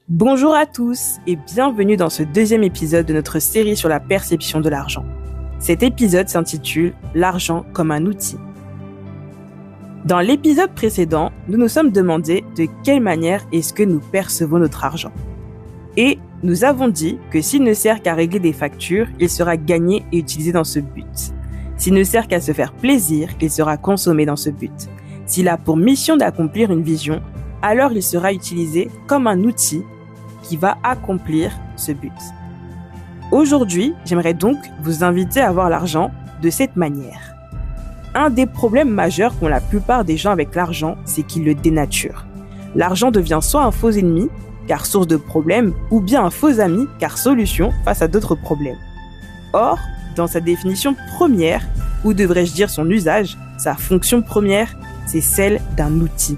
Bonjour à tous et bienvenue dans ce deuxième épisode de notre série sur la perception de l'argent. Cet épisode s'intitule « L'argent comme un outil ». Dans l'épisode précédent, nous nous sommes demandé de quelle manière est-ce que nous percevons notre argent. Et nous avons dit que s'il ne sert qu'à régler des factures, il sera gagné et utilisé dans ce but. S'il ne sert qu'à se faire plaisir, il sera consommé dans ce but. S'il a pour mission d'accomplir une vision, alors il sera utilisé comme un outil qui va accomplir ce but. Aujourd'hui, j'aimerais donc vous inviter à voir l'argent de cette manière. Un des problèmes majeurs qu'ont la plupart des gens avec l'argent, c'est qu'ils le dénaturent. L'argent devient soit un faux ennemi, car source de problèmes, ou bien un faux ami, car solution face à d'autres problèmes. Or, dans sa définition première, ou devrais-je dire son usage, sa fonction première, c'est celle d'un outil.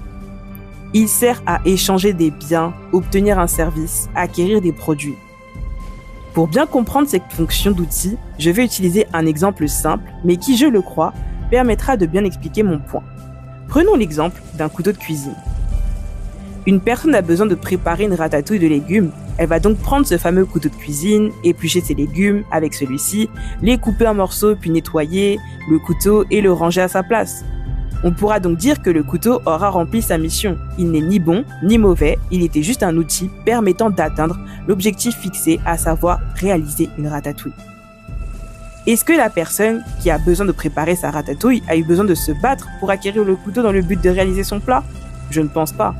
Il sert à échanger des biens, obtenir un service, acquérir des produits. Pour bien comprendre cette fonction d'outil, je vais utiliser un exemple simple, mais qui, je le crois, permettra de bien expliquer mon point. Prenons l'exemple d'un couteau de cuisine. Une personne a besoin de préparer une ratatouille de légumes. Elle va donc prendre ce fameux couteau de cuisine, éplucher ses légumes avec celui-ci, les couper en morceaux puis nettoyer le couteau et le ranger à sa place. On pourra donc dire que le couteau aura rempli sa mission. Il n'est ni bon ni mauvais, il était juste un outil permettant d'atteindre l'objectif fixé, à savoir réaliser une ratatouille. Est-ce que la personne qui a besoin de préparer sa ratatouille a eu besoin de se battre pour acquérir le couteau dans le but de réaliser son plat ? Je ne pense pas.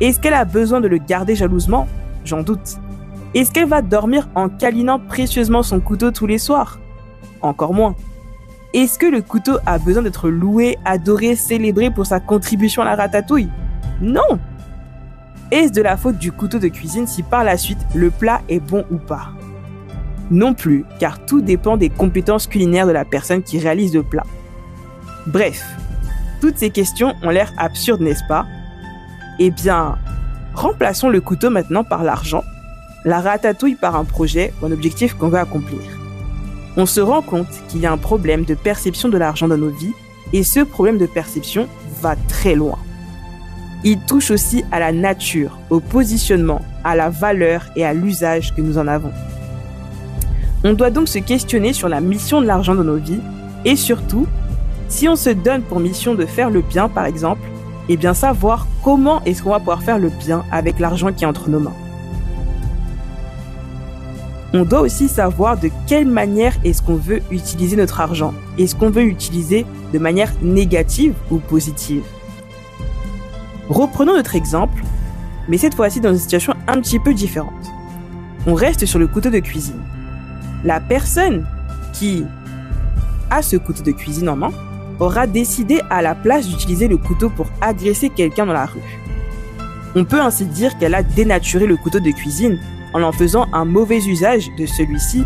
Est-ce qu'elle a besoin de le garder jalousement ? J'en doute. Est-ce qu'elle va dormir en câlinant précieusement son couteau tous les soirs ? Encore moins. Est-ce que le couteau a besoin d'être loué, adoré, célébré pour sa contribution à la ratatouille ? Non ! Est-ce de la faute du couteau de cuisine si par la suite le plat est bon ou pas ? Non plus, car tout dépend des compétences culinaires de la personne qui réalise le plat. Bref, toutes ces questions ont l'air absurdes, n'est-ce pas ? Eh bien, remplaçons le couteau maintenant par l'argent, la ratatouille par un projet ou un objectif qu'on veut accomplir. On se rend compte qu'il y a un problème de perception de l'argent dans nos vies, et ce problème de perception va très loin. Il touche aussi à la nature, au positionnement, à la valeur et à l'usage que nous en avons. On doit donc se questionner sur la mission de l'argent dans nos vies, et surtout, si on se donne pour mission de faire le bien par exemple, eh bien savoir comment est-ce qu'on va pouvoir faire le bien avec l'argent qui est entre nos mains. On doit aussi savoir de quelle manière est-ce qu'on veut utiliser notre argent. Est-ce qu'on veut l'utiliser de manière négative ou positive ? Reprenons notre exemple, mais cette fois-ci dans une situation un petit peu différente. On reste sur le couteau de cuisine. La personne qui a ce couteau de cuisine en main aura décidé à la place d'utiliser le couteau pour agresser quelqu'un dans la rue. On peut ainsi dire qu'elle a dénaturé le couteau de cuisine en faisant un mauvais usage de celui-ci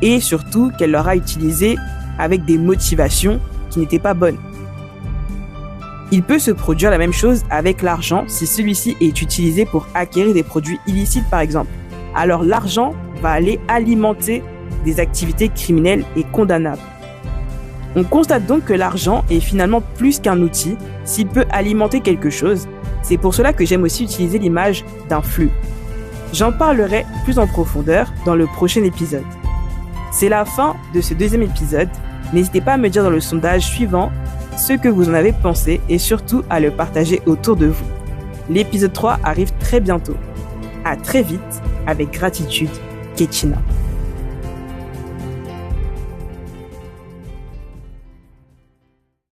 et surtout qu'elle l'aura utilisé avec des motivations qui n'étaient pas bonnes. Il peut se produire la même chose avec l'argent si celui-ci est utilisé pour acquérir des produits illicites par exemple. Alors l'argent va aller alimenter des activités criminelles et condamnables. On constate donc que l'argent est finalement plus qu'un outil, s'il peut alimenter quelque chose. C'est pour cela que j'aime aussi utiliser l'image d'un flux. J'en parlerai plus en profondeur dans le prochain épisode. C'est la fin de ce deuxième épisode. N'hésitez pas à me dire dans le sondage suivant ce que vous en avez pensé et surtout à le partager autour de vous. L'épisode 3 arrive très bientôt. À très vite, avec gratitude, Ketchina.